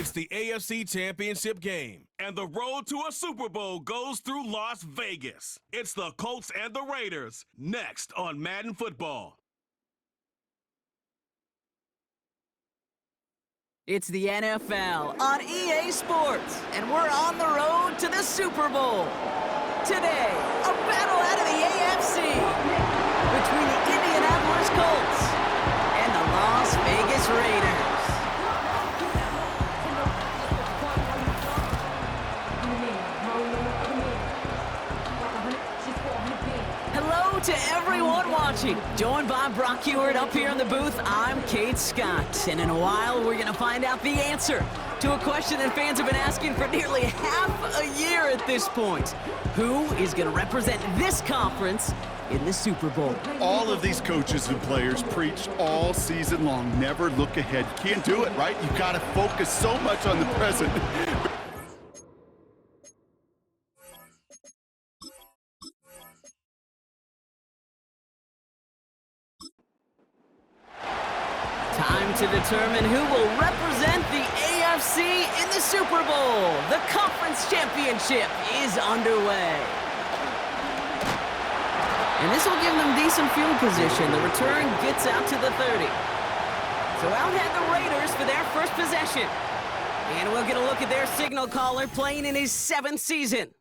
It's the AFC Championship game, and the road to a Super Bowl goes through Las Vegas. It's the Colts and the Raiders, next on Madden Football. It's the NFL on EA Sports, and we're on the road to the Super Bowl. Today, a battle out of the AFC between the Indianapolis Colts and the Las Vegas Raiders. Hello to everyone watching. Joined by Brock Ewart up here in the booth, I'm Kate Scott. And in a while, we're going to find out the answer to a question that fans have been asking for nearly half a year at this point. Who is going to represent this conference in the Super Bowl? All of these coaches and players preach all season long, never look ahead. You can't do it, right? You've got to focus so much on the present. Time to determine who will represent the AFC in the Super Bowl. The conference championship is underway. And this will give them decent field position. The return gets out to the 30. So out head the Raiders for their first possession. And we'll get a look at their signal caller playing in his 7th season.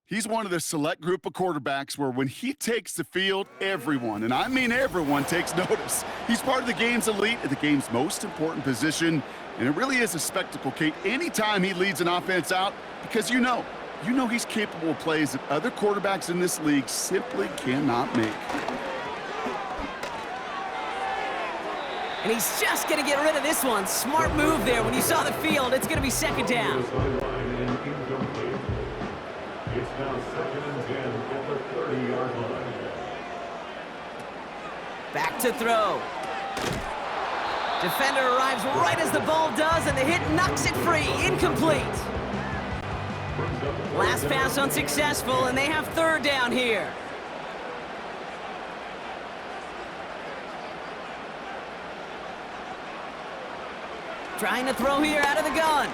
He's one of the select group of quarterbacks where when he takes the field, everyone, and I mean everyone, takes notice. He's part of the game's elite at the game's most important position, and it really is a spectacle, Kate, anytime he leads an offense out, because you know he's capable of plays that other quarterbacks in this league simply cannot make. And he's just going to get rid of this one. Smart move there. When you saw the field, it's going to be second down. It's now 2nd and 10 at the 30-yard line. Back to throw. Defender arrives right as the ball does, and the hit knocks it free. Incomplete. Last pass unsuccessful, and they have 3rd down here. Trying to throw here out of the gun.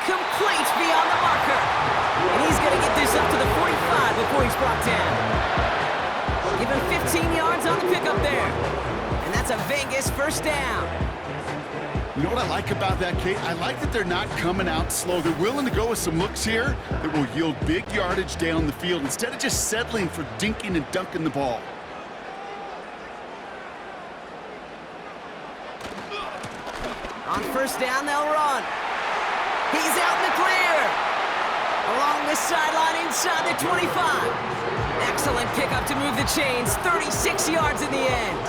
Complete beyond the marker. And he's going to get this up to the 45 before he's brought down. Give him 15 yards on the pickup there. And that's a Vegas first down. You know what I like about that, Kate? I like that they're not coming out slow. They're willing to go with some looks here that will yield big yardage down the field instead of just settling for dinking and dunking the ball. On first down, they'll run. He's out in the clear. Along this sideline inside the 25. Excellent pickup to move the chains. 36 yards in the end.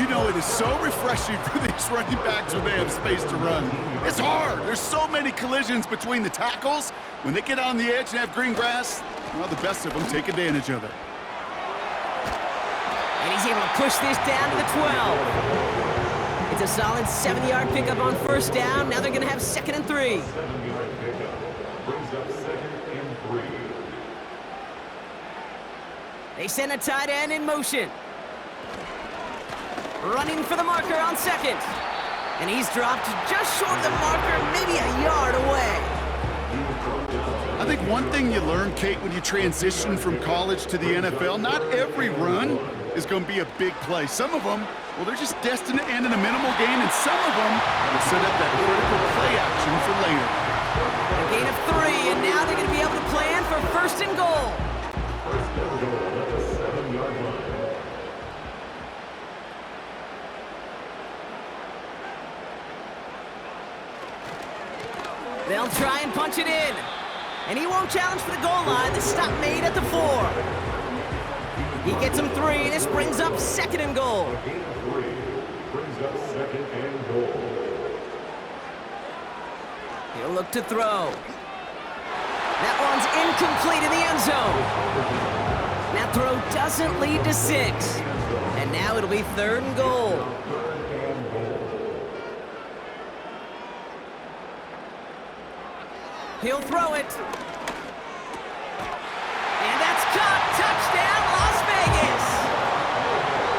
You know, it is so refreshing for these running backs when they have space to run. It's hard. There's so many collisions between the tackles. When they get on the edge and have green grass, well, the best of them take advantage of it. And he's able to push this down to the 12. It's a solid 7-yard pickup on first down. Now they're going to have 2nd and 3. 7-yard pickup brings up 2nd and 3. They send a tight end in motion. Running for the marker on 2nd. And he's dropped just short of the marker, maybe a yard away. I think one thing you learn, Kate, when you transition from college to the NFL, not every run is going to be a big play. Some of them, well, they're just destined to end in a minimal gain, and some of them will set up that critical play action for later. A gain of 3, and now they're going to be able to plan for 1st and goal. 1st and goal at the 7-yard line. They'll try and punch it in. And he won't challenge for the goal line. The stop made at the 4. He gets him 3. This brings up 2nd and goal. A gain of 3 brings up 2nd and goal. He'll look to throw. That one's incomplete in the end zone. That throw doesn't lead to 6. And now it'll be 3rd and goal. He'll throw it. And that's caught. Touchdown, Las Vegas.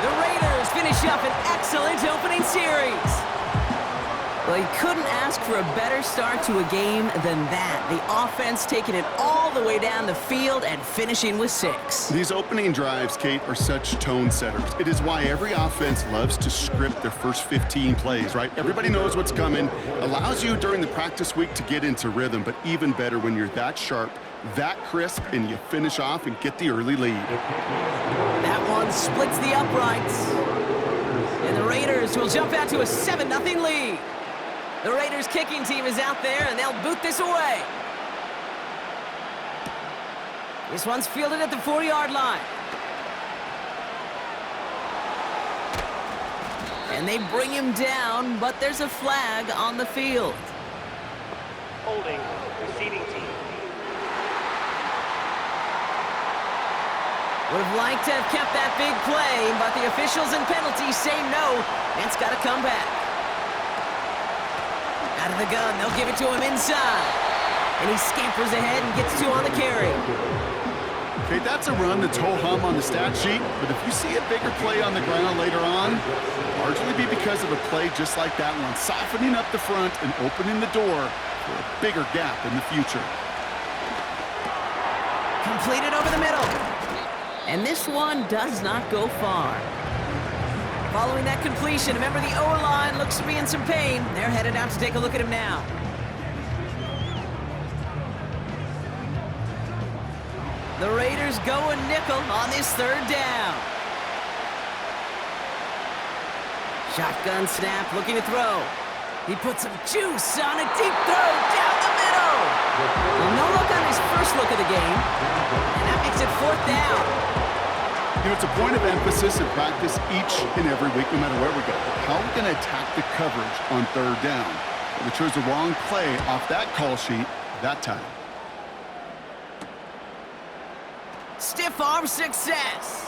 The Raiders finish up an excellent opening series. Well, you couldn't ask for a better start to a game than that. The offense taking it all the way down the field and finishing with 6. These opening drives, Kate, are such tone setters. It is why every offense loves to script their first 15 plays, right? Everybody knows what's coming. Allows you during the practice week to get into rhythm, but even better when you're that sharp, that crisp, and you finish off and get the early lead. That one splits the uprights. And the Raiders will jump out to a 7-0 lead. The Raiders kicking team is out there, and they'll boot this away. This one's fielded at the 40-yard line. And they bring him down, but there's a flag on the field. Holding, receiving team. Would have liked to have kept that big play, but the officials and penalties say no, and it's got to come back. Out of the gun, they'll give it to him inside. And he scampers ahead and gets 2 on the carry. Okay, that's a run that's ho-hum on the stat sheet, but if you see a bigger play on the ground later on, largely be because of a play just like that one, softening up the front and opening the door for a bigger gap in the future. Completed over the middle. And this one does not go far. Following that completion, remember the O-line looks to be in some pain. They're headed out to take a look at him now. The Raiders go a nickel on this 3rd down. Shotgun snap, looking to throw. He puts some juice on a deep throw down the middle. Well, no look on his first look of the game, and that makes it 4th down. You know, it's a point of emphasis in practice each and every week, no matter where we go. How are we going to attack the coverage on 3rd down? We chose the wrong play off that call sheet that time. Stiff arm success.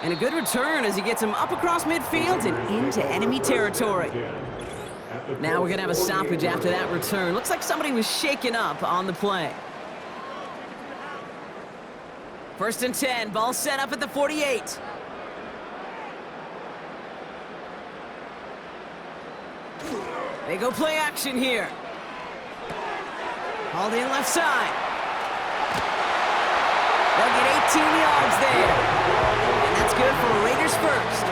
And a good return as he gets him up across midfield and into enemy territory. Now we're going to have a stoppage after that return. Looks like somebody was shaken up on the play. 1st and 10, ball set up at the 48. They go play action here. Hauled in left side. They'll get 18 yards there. And that's good for Raiders first.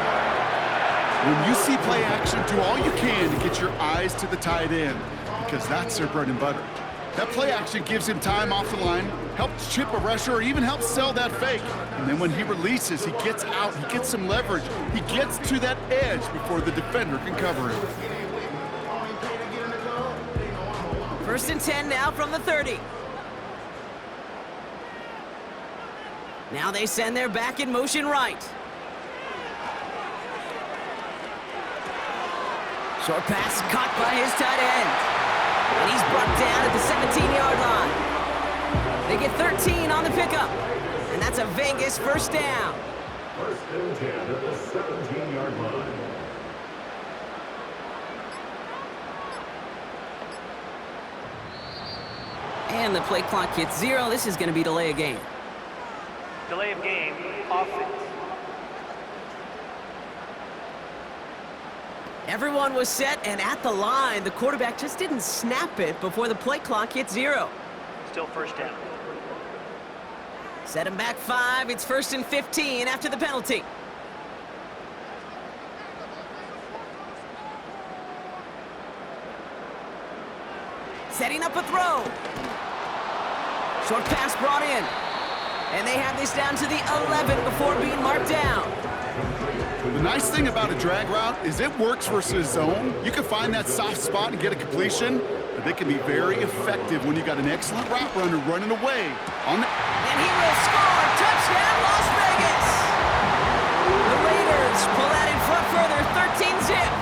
When you see play action, do all you can to get your eyes to the tight end, because that's their bread and butter. That play action gives him time off the line, helps chip a rusher, or even helps sell that fake. And then when he releases, he gets out, he gets some leverage. He gets to that edge before the defender can cover him. 1st and 10 now from the 30. Now they send their back in motion right. Short pass caught by his tight end. And he's brought down at the 17-yard line. They get 13 on the pickup. And that's a Vegas 1st down. 1st and 10 at the 17-yard line. And the play clock hits 0. This is going to be delay of game. Delay of game, offense. Everyone was set and at the line. The quarterback just didn't snap it before the play clock hit 0. Still 1st down. Set him back 5. It's 1st and 15 after the penalty. Setting up a throw. Short pass brought in. And they have this down to the 11 before being marked down. The nice thing about a drag route is it works versus zone. You can find that soft spot and get a completion, but they can be very effective when you got an excellent route runner running away. And he will score! Touchdown, Las Vegas! The Raiders pull that in front further, 13-zip.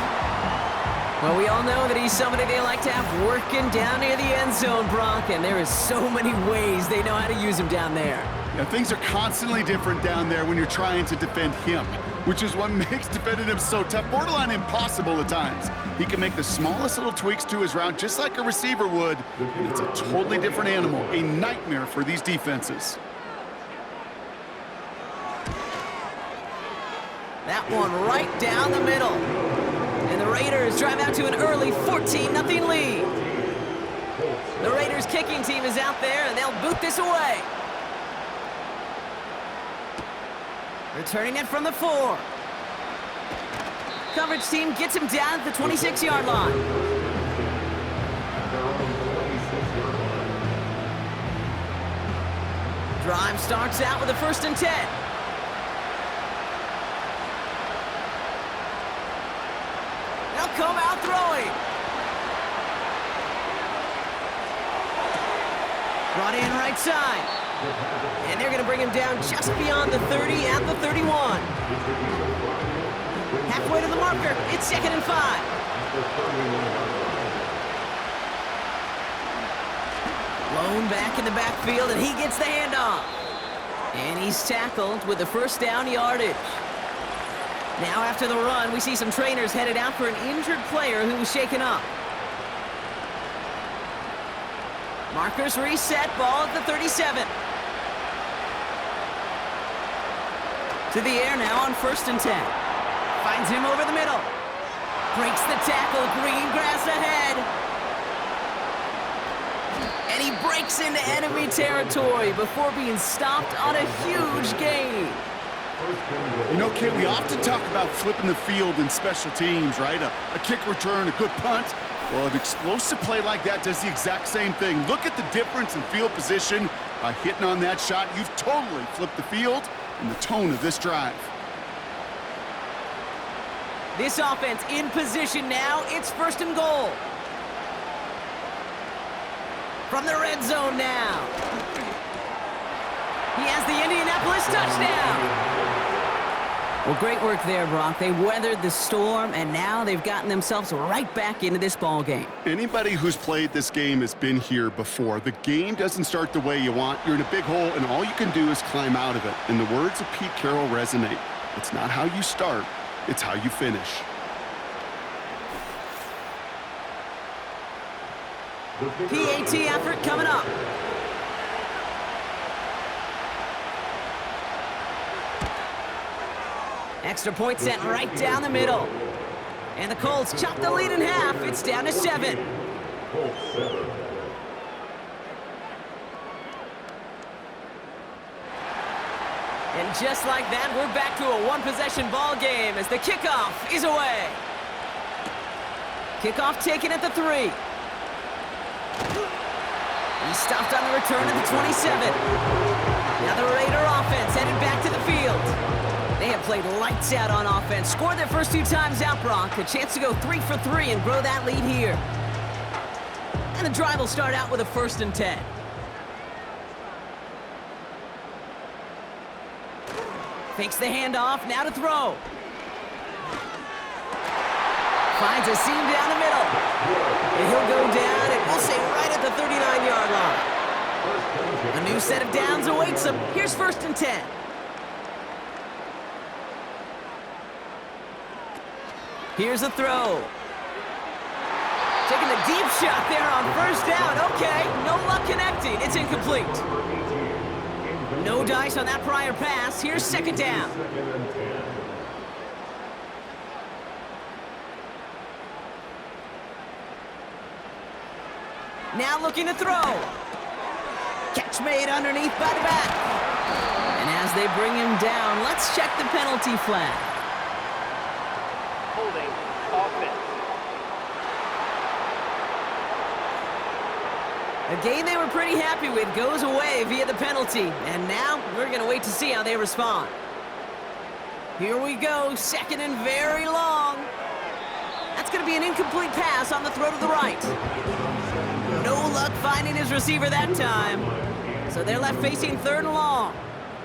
Well, we all know that he's somebody they like to have working down near the end zone, Brock, and there is so many ways they know how to use him down there. Yeah, things are constantly different down there when you're trying to defend him, which is what makes defending him so tough, borderline impossible at times. He can make the smallest little tweaks to his route just like a receiver would, and it's a totally different animal, a nightmare for these defenses. That one right down the middle. And the Raiders Raiders drive out to an early 14-0 lead. The Raiders kicking team is out there, and they'll boot this away. Returning it from the 4. Coverage team gets him down at the 26-yard line. Drive starts out with a 1st and 10. They'll come out throwing. Brought in right side. And they're going to bring him down just beyond the 30 at the 31. Halfway to the marker. It's 2nd and 5. Blown back in the backfield, and he gets the handoff. And he's tackled with the 1st down yardage. Now after the run, we see some trainers headed out for an injured player who was shaken up. Markers reset, ball at the 37. To the air now on 1st and 10. Finds him over the middle. Breaks the tackle, green grass ahead. And he breaks into enemy territory before being stopped on a huge gain. You know, Kate, we often talk about flipping the field in special teams, right? A kick return, a good punt. Well, an explosive play like that does the exact same thing. Look at the difference in field position. By hitting on that shot, you've totally flipped the field and the tone of this drive. This offense in position now. It's 1st and goal. From the red zone now. He has the Indianapolis touchdown. Well, great work there, Brock. They weathered the storm, and now they've gotten themselves right back into this ball game. Anybody who's played this game has been here before. The game doesn't start the way you want. You're in a big hole, and all you can do is climb out of it. And the words of Pete Carroll resonate. It's not how you start, it's how you finish. PAT effort coming up. Extra point sent right down the middle. And the Colts chop the lead in half. It's down to 7. And just like that, we're back to a one-possession ball game as the kickoff is away. Kickoff taken at the 3. He stopped on the return at the 27. Now the Raider offense headed back to the field. They have played lights out on offense. Scored their first 2 times out, Brock. A chance to go 3 for 3 and grow that lead here. And the drive will start out with a 1st and 10. Fakes the handoff, now to throw. Finds a seam down the middle. And he'll go down, and we'll say right at the 39-yard line. A new set of downs awaits him. Here's 1st and 10. Here's a throw. Taking a deep shot there on 1st down. Okay, no luck connecting. It's incomplete. No dice on that prior pass. Here's 2nd down. Now looking to throw. Catch made underneath by the back. And as they bring him down, let's check the penalty flag. Holding offense. A game they were pretty happy with goes away via the penalty. And now we're going to wait to see how they respond. Here we go, 2nd and very long. That's going to be an incomplete pass on the throw to the right. No luck finding his receiver that time. So they're left facing 3rd and long.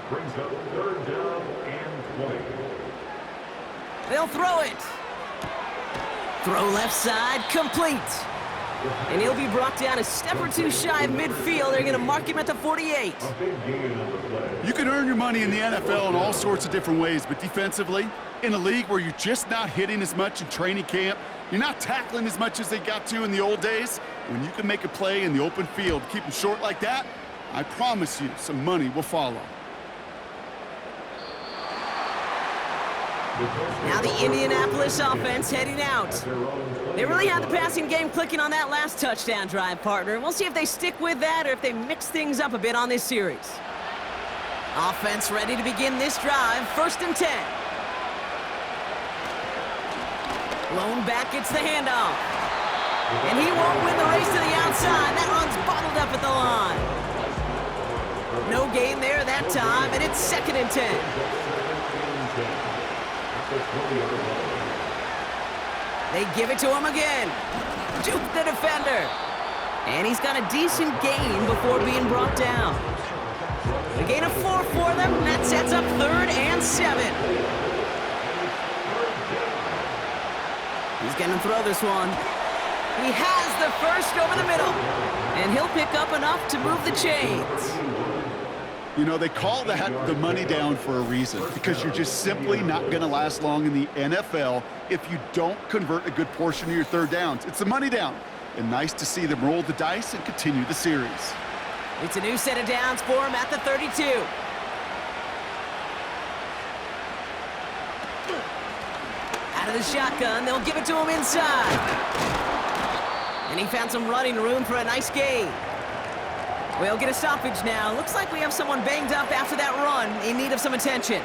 Brings up 3rd down and 20. They'll throw it. Throw left side, complete. And he'll be brought down a step or 2 shy of midfield. They're going to mark him at the 48. You can earn your money in the NFL in all sorts of different ways, but defensively, in a league where you're just not hitting as much in training camp, you're not tackling as much as they got to in the old days, when you can make a play in the open field, keep them short like that, I promise you some money will follow. Now the Indianapolis offense heading out. They really had the passing game clicking on that last touchdown drive, partner. We'll see if they stick with that or if they mix things up a bit on this series. Offense ready to begin this drive. 1st and 10. Lone back gets the handoff. And he won't win the race to the outside. That run's bottled up at the line. No gain there that time, and it's 2nd and 10. They give it to him again. Juke the defender. And he's got a decent gain before being brought down. A gain of 4 for them, and that sets up 3rd and 7. He's going to throw this one. He has the first over the middle. And he'll pick up enough to move the chains. You know, they call that the money down for a reason, because you're just simply not going to last long in the NFL if you don't convert a good portion of your 3rd downs. It's the money down. And nice to see them roll the dice and continue the series. It's a new set of downs for him at the 32. Out of the shotgun, they'll give it to him inside. And he found some running room for a nice gain. We'll get a stoppage now. Looks like we have someone banged up after that run, in need of some attention.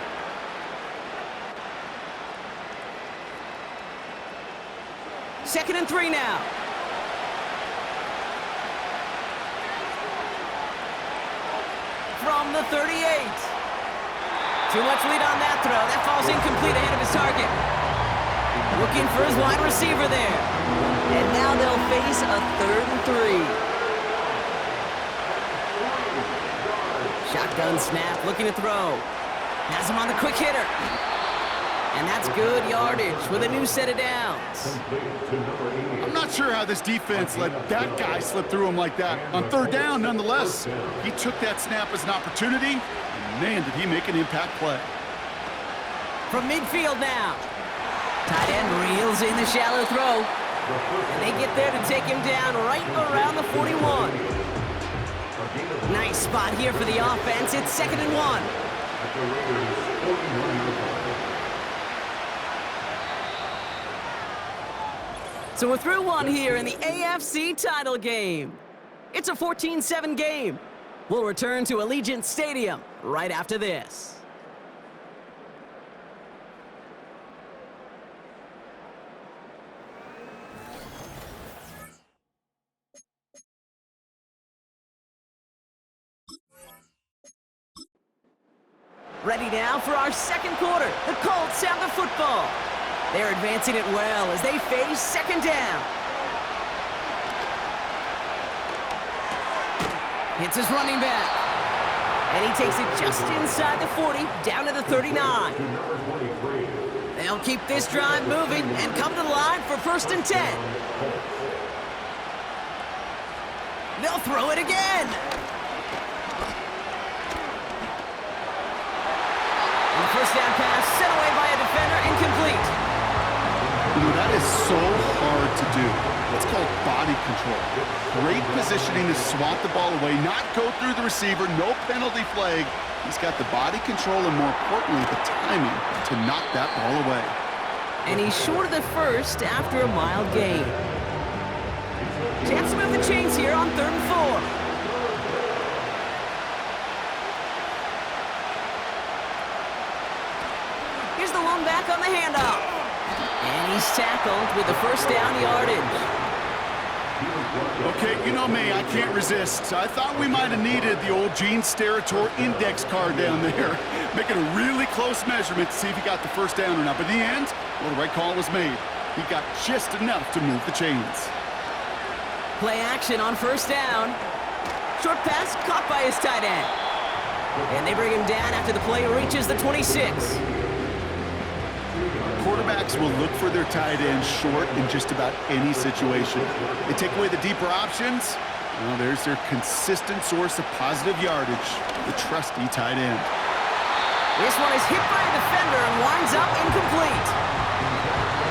Second and 3 now. From the 38. Too much lead on that throw. That falls incomplete ahead of his target. Looking for his wide receiver there. And now they'll face a 3rd and 3. Shotgun snap, looking to throw. Has him on the quick hitter. And that's good yardage with a new set of downs. I'm not sure how this defense let that guy slip through him like that. On 3rd down, nonetheless, he took that snap as an opportunity, and man, did he make an impact play. From midfield now. Tight end reels in the shallow throw. And they get there to take him down right around the 41. Nice spot here for the offense. It's 2nd and 1. So we're through one here in the AFC title game. It's a 14-7 game. We'll return to Allegiant Stadium right after this. Ready now for our 2nd quarter. The Colts have the football. They're advancing it well as they face 2nd down. Hits his running back. And he takes it just inside the 40, down to the 39. They'll keep this drive moving and come to the line for 1st and 10. They'll throw it again. And the 1st down pass sent away by a defender, incomplete. You know, that is so hard to do. It's called body control. Great positioning to swat the ball away, not go through the receiver, no penalty flag. He's got the body control and, more importantly, the timing to knock that ball away. And he's short of the 1st after a mild gain. Chance to move the chains here on 3rd and 4. Here's the lone back on the handoff. And he's tackled with the 1st down yardage. Okay, you know me, I can't resist. I thought we might have needed the old Gene Steratore index card down there, making a really close measurement to see if he got the 1st down or not. But in the end, well, the right call was made. He got just enough to move the chains. Play action on 1st down. Short pass caught by his tight end. And they bring him down after the play reaches the 26. Quarterbacks will look for their tight end short in just about any situation. They take away the deeper options. Well, there's their consistent source of positive yardage, the trusty tight end. This one is hit by a defender and winds up incomplete.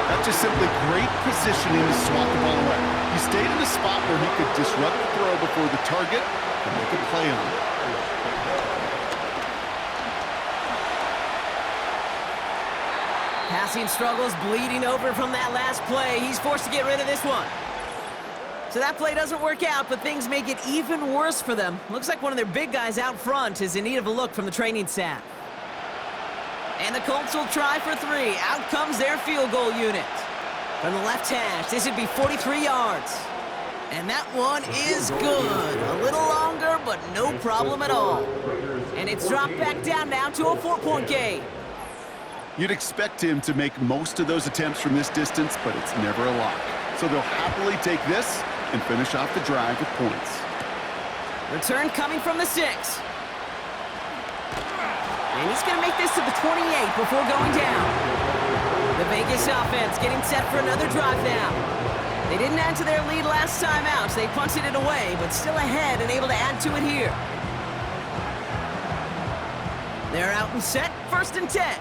That's just simply great positioning to swat the ball away. He stayed in a spot where he could disrupt the throw before the target and make a play on it. Crossing struggles, bleeding over from that last play. He's forced to get rid of this one. So that play doesn't work out, but things make it even worse for them. Looks like one of their big guys out front is in need of a look from the training staff. And the Colts will try for 3. Out comes their field goal unit. From the left hash, this would be 43 yards. And that one is good. A little longer, but no problem at all. And it's dropped back down now to a 4-point game. You'd expect him to make most of those attempts from this distance, but it's never a lock. So they'll happily take this and finish off the drive with points. Return coming from the 6. And he's going to make this to the 28 before going down. The Vegas offense getting set for another drive now. They didn't add to their lead last time out, so they punted it away, but still ahead and able to add to it here. They're out and set, 1st and 10.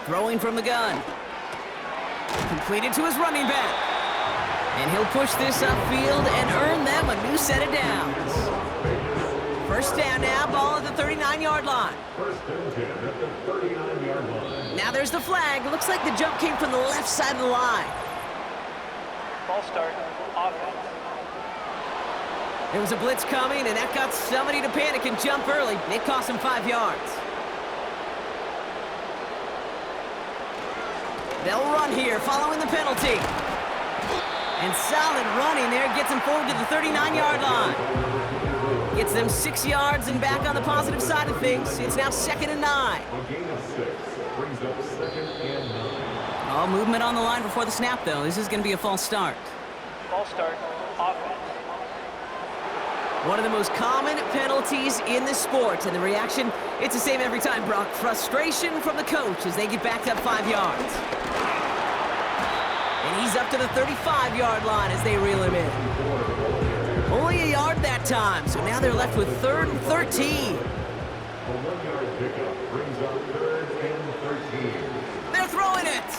Throwing from the gun. Completed to his running back. And he'll push this upfield and earn them a new set of downs. 1st down now, ball at the 39-yard line. 1st and 10 at the 39-yard line. Now there's the flag. Looks like the jump came from the left side of the line. Ball start, offense. There was a blitz coming, and that got somebody to panic and jump early. It cost him 5 yards. They'll run here, following the penalty. And solid running there gets them forward to the 39-yard line. Gets them 6 yards and back on the positive side of things. It's now 2nd and 9. A gain of 6 brings up 2nd and 9. All movement on the line before the snap, though. This is going to be a false start. Ball start, offense. One of the most common penalties in the sport, and the reaction, it's the same every time, Brock. Frustration from the coach as they get backed up 5 yards. And he's up to the 35-yard line as they reel him in. Only a yard that time, so now they're left with 3rd and 13. A 1-yard pickup brings up 3rd and 13. They're throwing it.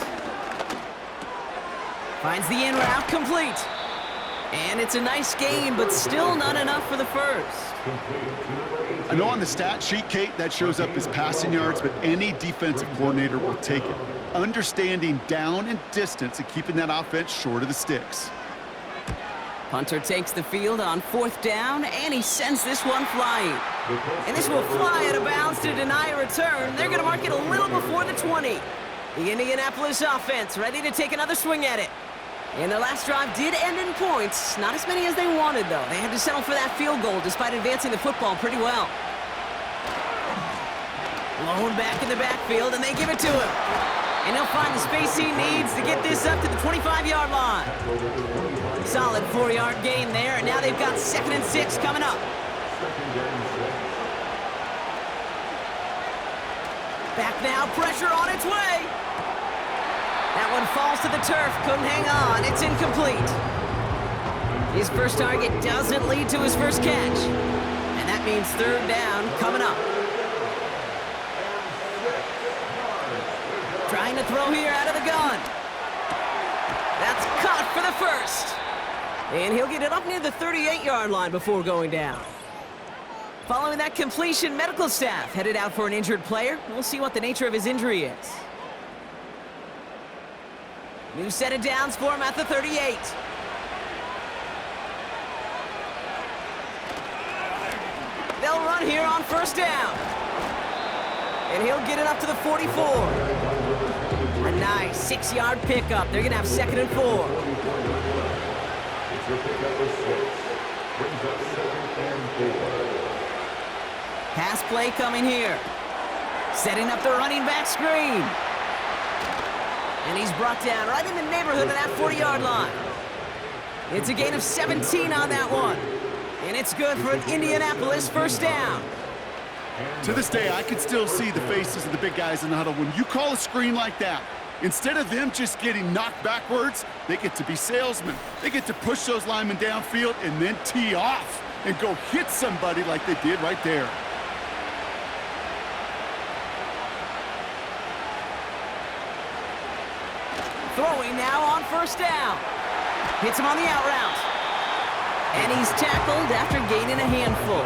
Finds the in route complete. And it's a nice game, but still not enough for the first. I know on the stat sheet, Kate, that shows up as passing yards, but any defensive coordinator will take it. Understanding down and distance and keeping that offense short of the sticks. Punter takes the field on 4th down, and he sends this one flying. And this will fly out of bounds to deny a return. They're going to mark it a little before the 20. The Indianapolis offense ready to take another swing at it. And their last drive did end in points. Not as many as they wanted, though. They had to settle for that field goal despite advancing the football pretty well. Blown back in the backfield, and they give it to him. And he'll find the space he needs to get this up to the 25-yard line. Solid 4-yard gain there, and now they've got 2nd and 6 coming up. Back now, pressure on its way. That one falls to the turf, couldn't hang on, it's incomplete. His first target doesn't lead to his first catch. And that means 3rd down coming up. Trying to throw here out of the gun. That's caught for the first. And he'll get it up near the 38-yard line before going down. Following that completion, medical staff headed out for an injured player. We'll see what the nature of his injury is. New set of downs for him at the 38. They'll run here on 1st down. And he'll get it up to the 44. A nice 6-yard pickup. They're going to have 2nd and 4. It's a pickup of 6. Brings up 2nd and 4. Pass play coming here. Setting up the running back screen. And he's brought down right in the neighborhood of that 40-yard line. It's a gain of 17 on that one. And it's good for an Indianapolis 1st down. To this day, I can still see the faces of the big guys in the huddle. When you call a screen like that, instead of them just getting knocked backwards, they get to be salesmen. They get to push those linemen downfield and then tee off and go hit somebody like they did right there. Throwing now on 1st down. Hits him on the out route. And he's tackled after gaining a handful.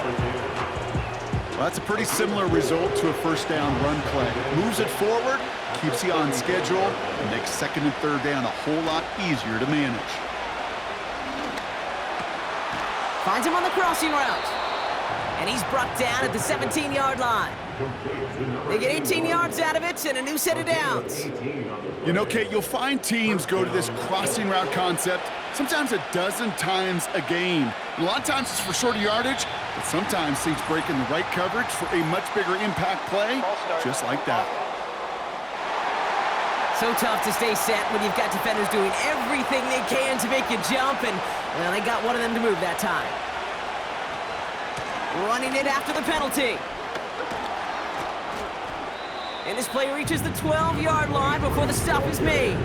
Well, that's a pretty similar result to a first down run play. Moves it forward, keeps you on schedule, and makes second and third down a whole lot easier to manage. Finds him on the crossing route. And he's brought down at the 17-yard line. They get 18 yards out of it and a new set of downs. You know, Kate, you'll find teams go to this crossing route concept sometimes a dozen times a game. And a lot of times it's for shorter yardage, but sometimes teams break in the right coverage for a much bigger impact play, just like that. So tough to stay set when you've got defenders doing everything they can to make you jump, and, well, they got one of them to move that time. Running it after the penalty. And this play reaches the 12-yard line before the stop is made.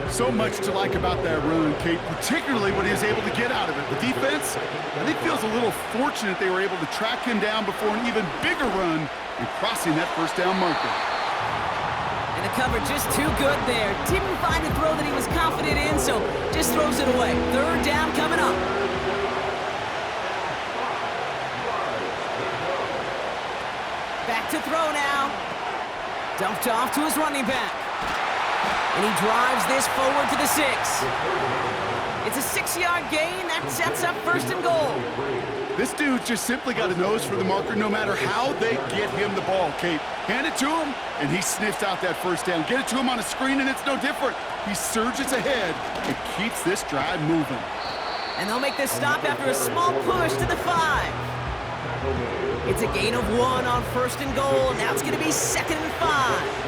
So much to like about that run, Kate, particularly when he was able to get out of it. The defense, I think, feels a little fortunate they were able to track him down before an even bigger run and crossing that first down marker. And the cover just too good there. Didn't find a throw that he was confident in, so just throws it away. Third down coming up. Back to throw now. Dumped off to his running back. And he drives this forward to the 6. It's a 6-yard gain. That sets up first and goal. This dude just simply got a nose for the marker no matter how they get him the ball, Kate. Hand it to him, and he sniffs out that first down. Get it to him on a screen, and it's no different. He surges ahead and keeps this drive moving. And they'll make this stop after a small push to the 5. It's a gain of 1 on first and goal. Now it's going to be second and 5.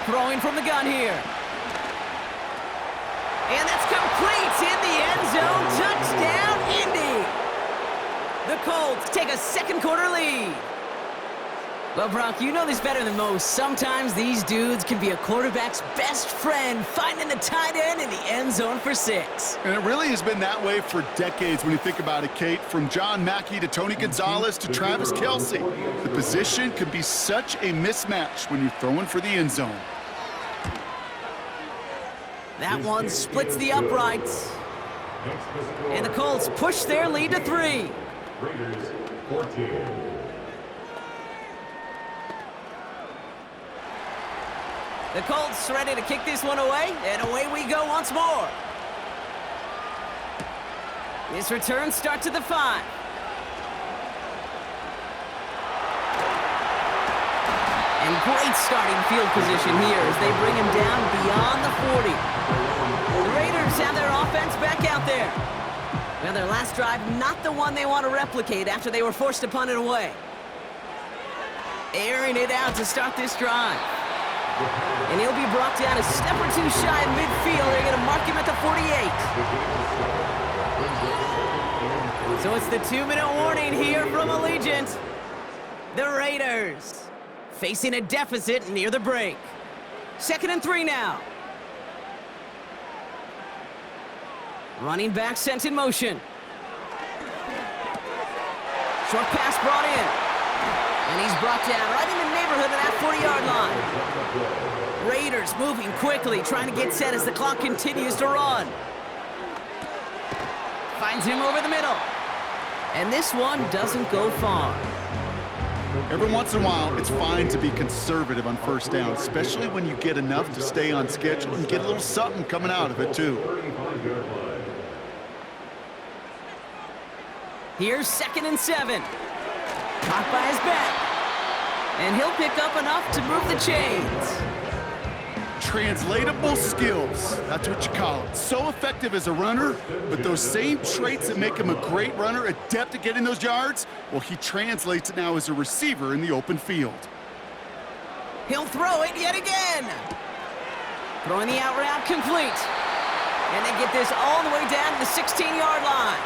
Throwing from the gun here. And that's complete in the end zone. Touchdown, Indy. The Colts take a second quarter lead. Well, Brock, you know this better than most. Sometimes these dudes can be a quarterback's best friend, finding the tight end in the end zone for 6. And it really has been that way for decades when you think about it, Kate. From John Mackey to Tony Gonzalez to Travis Kelce. The position can be such a mismatch when you're throwing for the end zone. That one splits the uprights. And the Colts push their lead to 3. Raiders 14. The Colts ready to kick this one away, and away we go once more. This return starts at the 5. And great starting field position here as they bring him down beyond the 40. The Raiders have their offense back out there. Well, their last drive, not the one they want to replicate after they were forced to punt it away. Airing it out to start this drive. And he'll be brought down a step or two shy of midfield. They're going to mark him at the 48. So it's the 2-minute warning here from Allegiant. The Raiders facing a deficit near the break. Second and 3 now. Running back sent in motion. Short pass brought in. And he's brought down right in the neighborhood of that 40-yard line. Raiders moving quickly, trying to get set as the clock continues to run. Finds him over the middle. And this one doesn't go far. Every once in a while, it's fine to be conservative on first down, especially when you get enough to stay on schedule and get a little something coming out of it, too. Here's second and 7. Caught by his back. And he'll pick up enough to move the chains. Translatable skills, that's what you call it. So effective as a runner, but those same traits that make him a great runner, adept at getting those yards, well, he translates it now as a receiver in the open field. He'll throw it yet again. Throwing the out route complete. And they get this all the way down to the 16-yard line.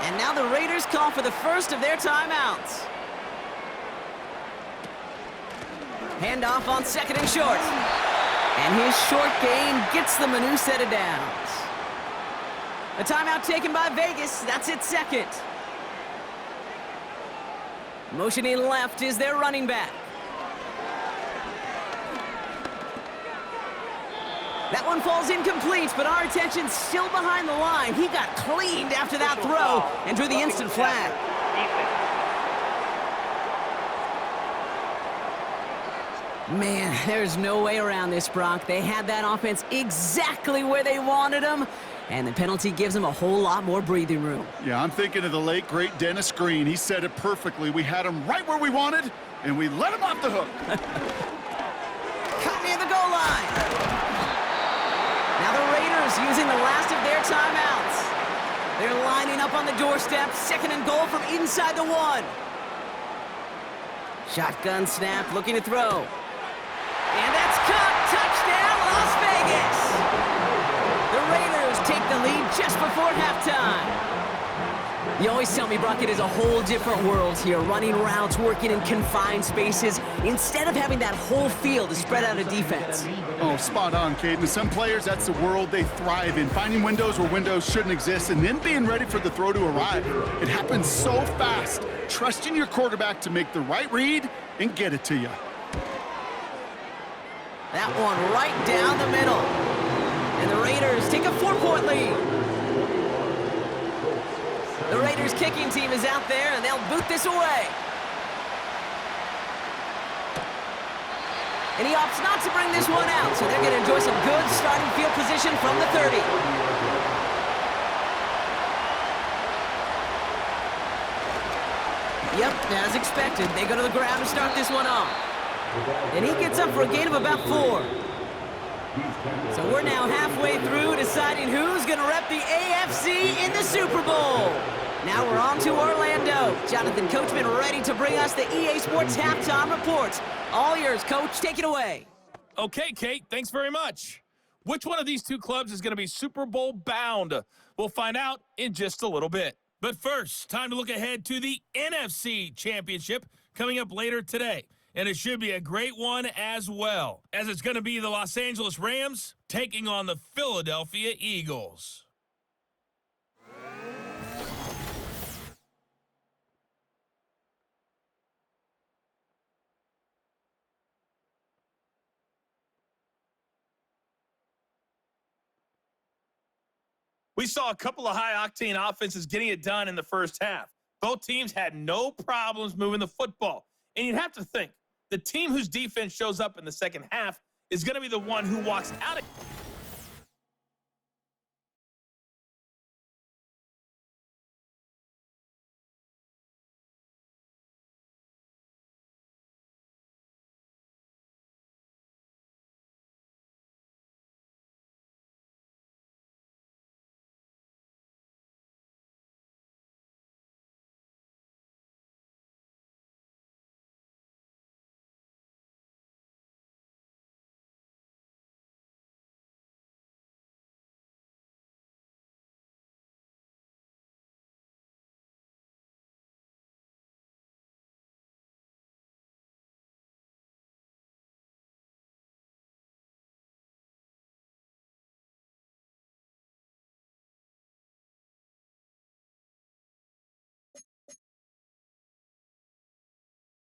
And now the Raiders call for the first of their timeouts. Handoff on second and short. And his short gain gets them a new set of downs. A timeout taken by Vegas. That's its second. Motioning left is their running back. That one falls incomplete, but our attention's still behind the line. He got cleaned after that throw and drew the instant flag. Man, there's no way around this, Brock. They had that offense exactly where they wanted them, and the penalty gives them a whole lot more breathing room. Yeah, I'm thinking of the late, great Dennis Green. He said it perfectly. We had him right where we wanted, and we let him off the hook. Cut near the goal line. Now the Raiders using the last of their timeouts. They're lining up on the doorstep, 2nd and goal from inside the 1. Shotgun snap, looking to throw. And that's caught. Touchdown, Las Vegas. The Raiders take the lead just before halftime. You always tell me, Brock, it is a whole different world here, running routes, working in confined spaces, instead of having that whole field to spread out a defense. Oh, spot on, Caden. Some players, that's the world they thrive in, finding windows where windows shouldn't exist and then being ready for the throw to arrive. It happens so fast. Trusting your quarterback to make the right read and get it to you. That one right down the middle. And the Raiders take a 4-point lead. The Raiders kicking team is out there, and they'll boot this away. And he opts not to bring this one out, so they're going to enjoy some good starting field position from the 30. Yep, as expected, they go to the ground to start this one off. And he gets up for a gain of about 4. So we're now halfway through deciding who's going to rep the AFC in the Super Bowl. Now we're on to Orlando. Jonathan Coachman ready to bring us the EA Sports halftime reports. All yours, Coach. Take it away. Okay, Kate, thanks very much. Which one of these two clubs is going to be Super Bowl bound? We'll find out in just a little bit. But first, time to look ahead to the NFC Championship coming up later today. And it should be a great one as well, as it's going to be the Los Angeles Rams taking on the Philadelphia Eagles. We saw a couple of high-octane offenses getting it done in the first half. Both teams had no problems moving the football. And you'd have to think, the team whose defense shows up in the second half is going to be the one who walks out of